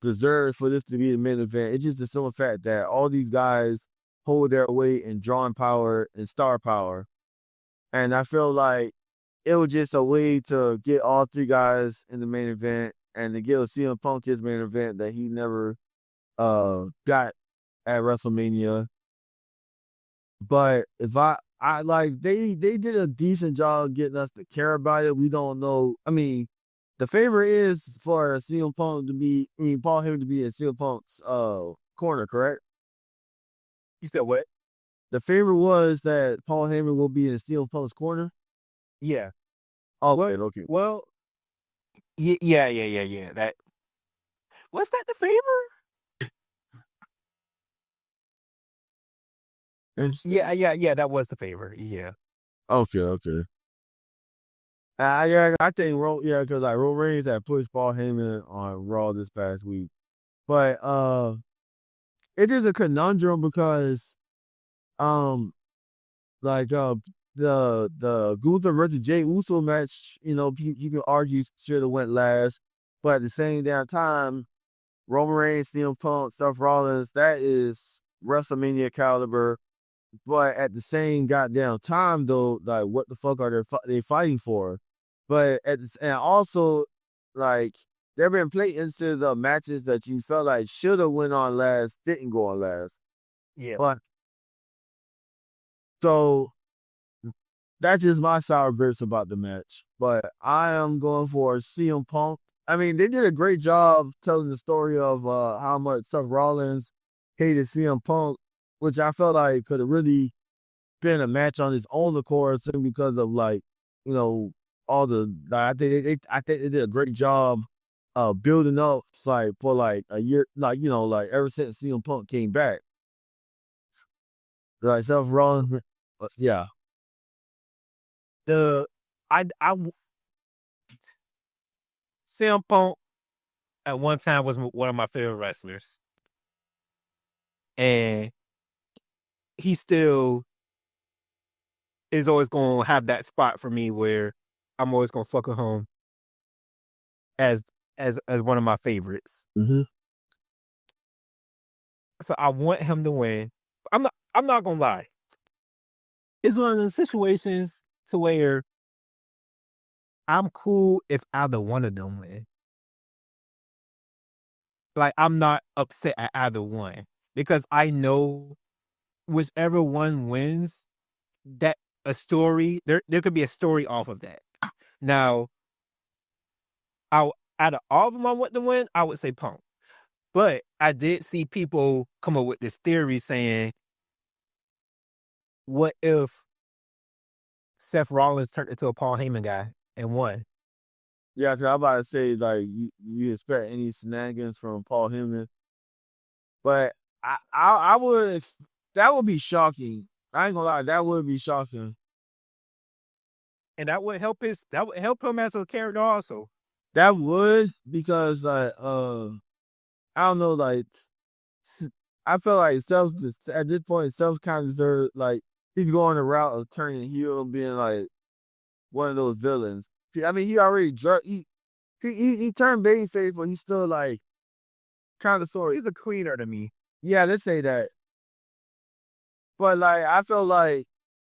deserves for this to be the main event. It's just the simple fact that all these guys hold their weight in drawing power and star power. And I feel like it was just a way to get all three guys in the main event and to give CM Punk his main event that he never got at WrestleMania. But if I like they did a decent job getting us to care about it. We don't know. I mean, the favor is for CM Punk to be, Paul Heyman to be in CM Punk's corner, correct? You said what? The favor was that Paul Heyman will be in CM Punk's corner. Yeah. Okay, okay. Well, yeah. That was that the favor? Yeah. That was the favor. Yeah. Okay. I think because like Roman Reigns had pushed Paul Heyman on Raw this past week, but it is a conundrum because like the Gunther versus Jey Uso match, you can argue should have went last, but at the same damn time, Roman Reigns, CM Punk, Seth Rollins, that is WrestleMania caliber. But at the same goddamn time, though, like what the fuck are they fighting for? But and also, like they've been played into the matches that you felt like should have went on last, didn't go on last. Yeah. But so that's just my sour grapes about the match. But I am going for CM Punk. I mean, they did a great job telling the story of how much Seth Rollins hated CM Punk, which I felt like could have really been a match on his own accord, simply because of like, all the. I think they did a great job building up like for like a year, like ever since CM Punk came back. Like Seth Rollins, yeah. The CM Punk at one time was one of my favorite wrestlers, and he still is always gonna have that spot for me where I'm always gonna fuck with him as one of my favorites. Mm-hmm. So I want him to win. I'm not gonna lie. It's one of those situations to where I'm cool if either one of them win. Like I'm not upset at either one because I know whichever one wins, that a story there could be a story off of that. Now, out of all of them I want to win, I would say Punk. But I did see people come up with this theory saying, what if Seth Rollins turned into a Paul Heyman guy and won? Yeah, cause I'm about to say like you expect any shenanigans from Paul Heyman, but I would, that would be shocking. I ain't gonna lie, that would be shocking. And that would help him as a character also. That would, because like I don't know, like I feel like Self at this point Self kind of deserves, like he's going the route of turning heel and being like one of those villains. I mean, he already he turned babyface, but he's still like kind of sort of. He's a cleaner to me. Yeah, let's say that. But like, I feel like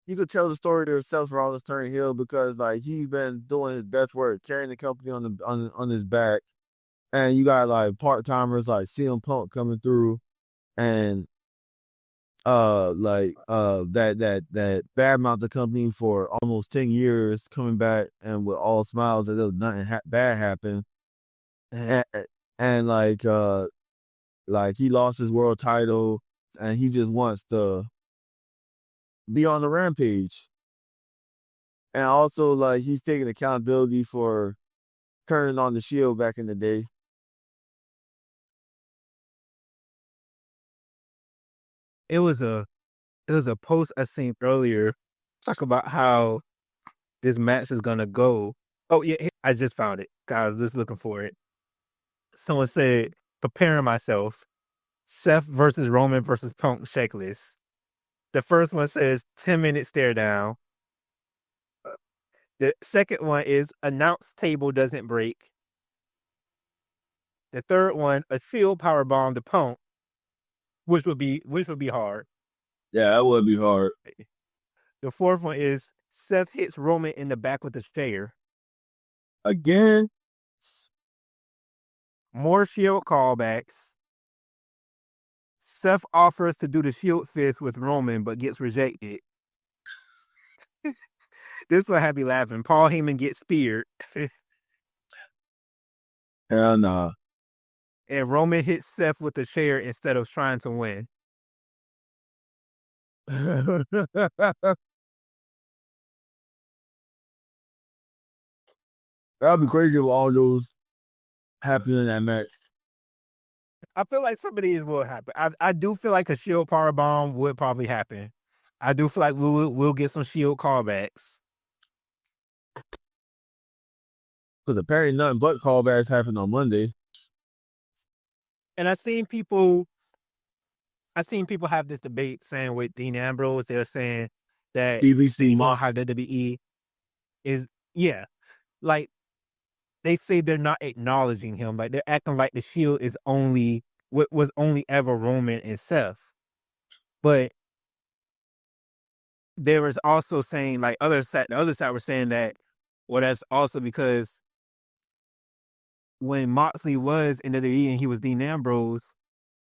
you could tell the story of Seth Rollins turning heel because like he's been doing his best work, carrying the company on his back, and you got like part timers like CM Punk coming through, and that bad mouth the company for almost 10 years, coming back and with all smiles as if nothing bad happened, and, and like he lost his world title and he just wants to be on the rampage, and also like he's taking accountability for turning on the Shield back in the day. It was a post I seen earlier talk about how this match is gonna go. Oh yeah, I just found it. I was just looking for it. Someone said, preparing myself, Seth versus Roman versus Punk checklist. The first one says 10-minute stare down. The second one is announce table doesn't break. The third one, a shield power bomb to Punk, which would be hard. Yeah, that would be hard. The fourth one is Seth hits Roman in the back with a chair. Again. More Shield callbacks. Seth offers to do the Shield fist with Roman, but gets rejected. This one had me laughing. Paul Heyman gets speared. Hell nah. And Roman hits Seth with a chair instead of trying to win. That'd be crazy if all those happened in that match. I feel like some of these will happen. I do feel like a Shield powerbomb would probably happen. I do feel like we'll get some Shield callbacks. Because apparently nothing but callbacks happened on Monday. And I've seen people have this debate saying with Dean Ambrose, they're saying that DVC on how WWE is, like they say they're not acknowledging him. Like they're acting like the Shield is only what was only ever Roman and Seth. But there was also saying like the other side were saying that, well, that's also because when Moxley was in WWE and he was Dean Ambrose,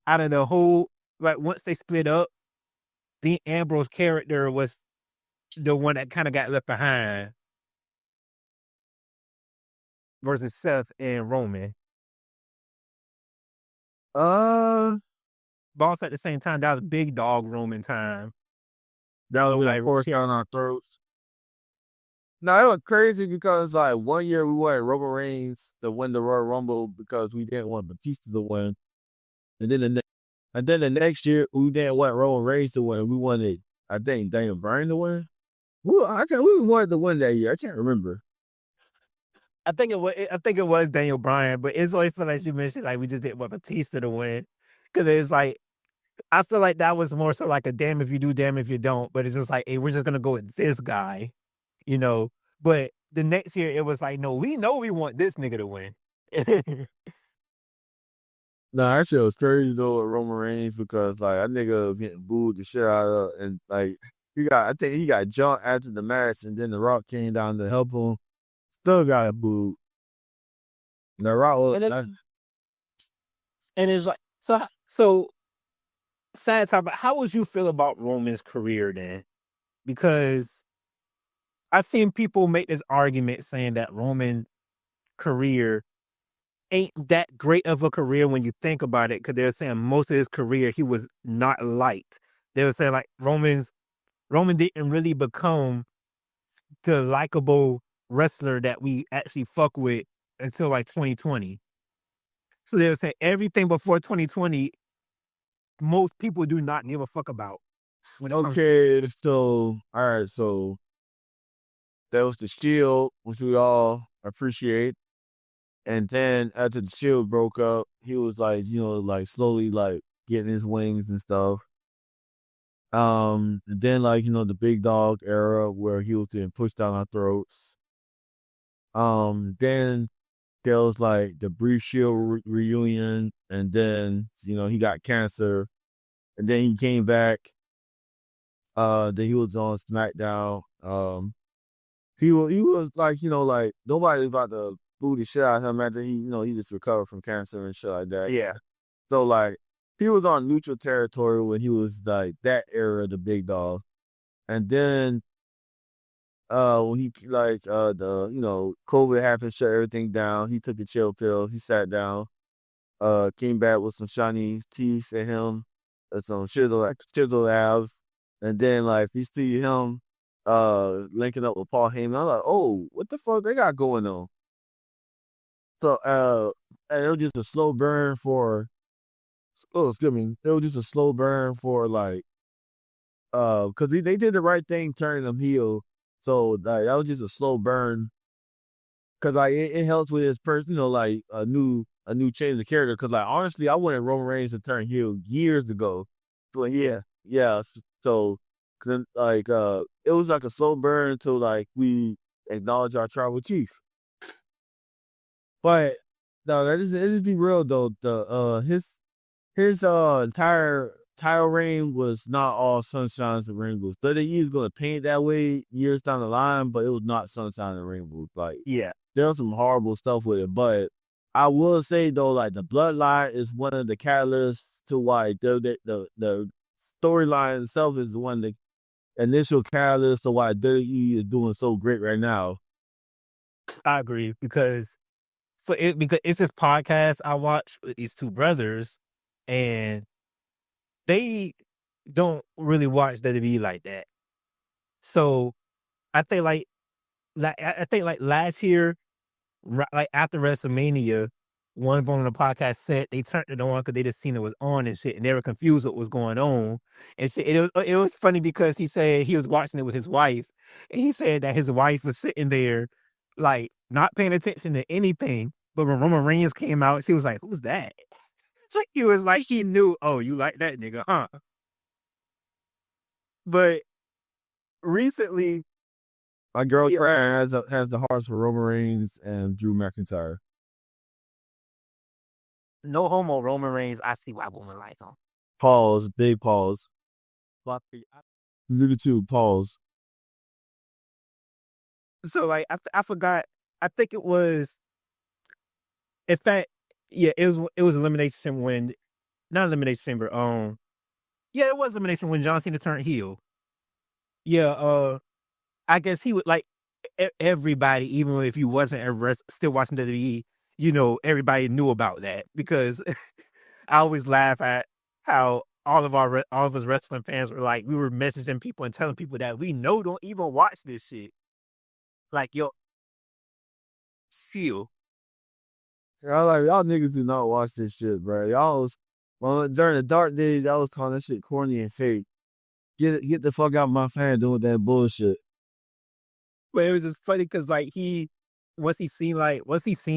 out of the whole, like once they split up, Dean Ambrose character was the one that kind of got left behind versus Seth and Roman. But also at the same time, that was big dog Roman time. That was like forced down our throats. No, it was crazy because like 1 year we wanted Roman Reigns to win the Royal Rumble because we didn't want Batista to win, and then the next year we didn't want Roman Reigns to win. We wanted, I think, Daniel Bryan to win. Who wanted to win that year? I can't remember. I think it was Daniel Bryan, but it's always feel like you mentioned like we just didn't want Batista to win because it's like I feel like that was more so like a damn if you do, damn if you don't. But it's just like, hey, we're just gonna go with this guy, you know. But the next year it was like, no, we know we want this nigga to win. Nah, that shit was crazy though with Roman Reigns because like that nigga was getting booed the shit out of, and like I think he got jumped after the match, and then The Rock came down to help him. Still got booed. The Rock was, and it's like so. Sad topic. How would you feel about Roman's career then? Because I've seen people make this argument saying that Roman's career ain't that great of a career when you think about it, because they're saying most of his career he was not liked. They were saying like Roman didn't really become the likable wrestler that we actually fuck with until like 2020. So they were saying everything before 2020, most people do not give a fuck about. okay, so all right, so that was the Shield, which we all appreciate. And then after the Shield broke up, he was like, like slowly like getting his wings and stuff. Then like, the big dog era where he was getting pushed down our throats. Then there was like the brief Shield reunion, and then he got cancer, and then he came back. Then he was on SmackDown. He was like, like nobody was about to boo the shit out of him after he just recovered from cancer and shit like that. Yeah. So like he was on neutral territory when he was like that era of the big dog. And then when he like the COVID happened, shut everything down, he took a chill pill, he sat down, came back with some shiny teeth in him, and some chisel abs, and then like you see him linking up with Paul Heyman. I'm like, oh, what the fuck they got going on? So and it was just a slow burn for excuse me. It was just a slow burn for like because they did the right thing turning him heel. So like, that was just a slow burn because like it helps with his person, like a new change of character. Because like honestly, I wanted Roman Reigns to turn heel years ago. But yeah. So like it was like a slow burn until like we acknowledge our tribal chief. But no, it just be real though. The his entire title reign was not all sunshines and rainbows. WWE is gonna paint that way years down the line, but it was not sunshine and rainbows. Like Yeah, there was some horrible stuff with it, but I will say though, like the bloodline is one of the catalysts to why the storyline itself is one of the initial catalyst to why WWE is doing so great right now. I agree because because it's this podcast I watch with these two brothers, and they don't really watch WWE like that. So I think I think like last year, like after WrestleMania, one of them on the podcast said they turned it on because they just seen it was on and shit, and they were confused what was going on and shit. It was funny because he said he was watching it with his wife, and he said that his wife was sitting there, like not paying attention to anything. But when Roman Reigns came out, she was like, "Who's that?" So he was like, he knew, "Oh, you like that nigga, huh?" But recently, My girlfriend has the hearts for Roman Reigns and Drew McIntyre. no homo, Roman Reigns. I see why women like him. Pause, big pause. Little two, pause. So like I forgot. I think it was. In fact, yeah, it was elimination when, not elimination chamber. Yeah, it was elimination when John Cena turned heel. Yeah, I guess he would like everybody, even if you wasn't still watching WWE, everybody knew about that because I always laugh at how all of us wrestling fans were like, we were messaging people and telling people that we know don't even watch this shit. Like, yo, seal. Y'all niggas do not watch this shit, bro. Y'all was during the dark days, I was calling that shit corny and fake. Get the fuck out of my fan doing that bullshit. But it was just funny because like once he seen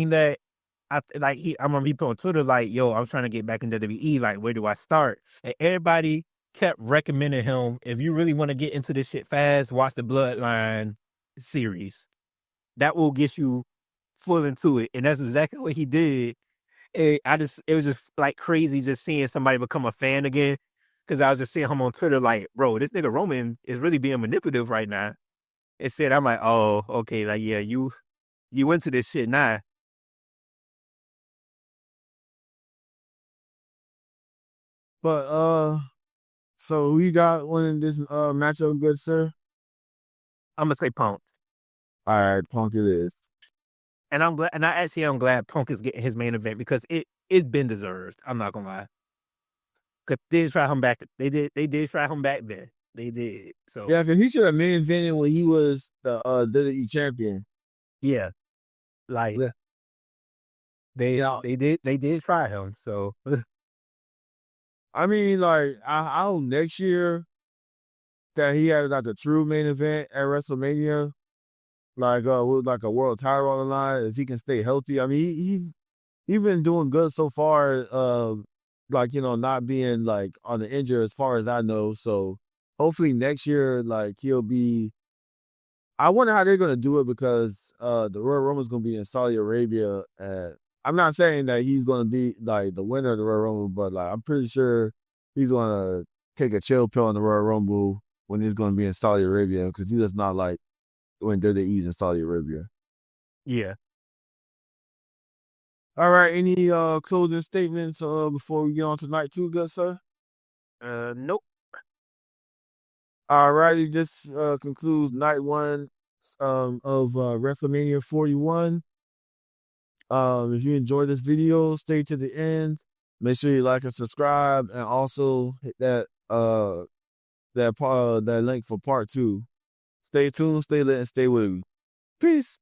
that, I remember he put on Twitter like, "Yo, I'm trying to get back into WWE. Like, where do I start?" And everybody kept recommending him, if you really want to get into this shit fast, watch the Bloodline series. That will get you full into it, and that's exactly what he did. It was just like crazy just seeing somebody become a fan again. Because I was just seeing him on Twitter like, bro, this nigga Roman is really being manipulative right now. Instead, I'm like, oh, okay, like yeah, you into this shit now. But so who you got winning this matchup, good sir? I'm gonna say Punk, All right, Punk it is. and I'm glad, and I'm glad Punk is getting his main event because it's been deserved. I'm not gonna lie. Cause they did try him back. They did try him back there. They did. So Yeah, because he should have main evented when he was the WWE champion. yeah, like Yeah. they did try him. So I mean, like I hope next year that he has like the true main event at WrestleMania, like with like a world title on the line. If he can stay healthy, I mean he's been doing good so far. Like not being like on the injury as far as I know. So hopefully next year, like he'll be. I wonder how they're gonna do it because the Royal Rumble's gonna be in Saudi Arabia. I'm not saying that he's gonna be like the winner of the Royal Rumble, but like I'm pretty sure he's gonna take a chill pill in the Royal Rumble when he's gonna be in Saudi Arabia because he does not like when WWE's in Saudi Arabia. yeah. All right, any closing statements before we get on tonight too, good sir? Nope. All righty, this concludes night one of WrestleMania 41. If you enjoyed this video, stay to the end. Make sure you like and subscribe, and also hit that that link for part 2. Stay tuned, stay lit, and stay with me. Peace.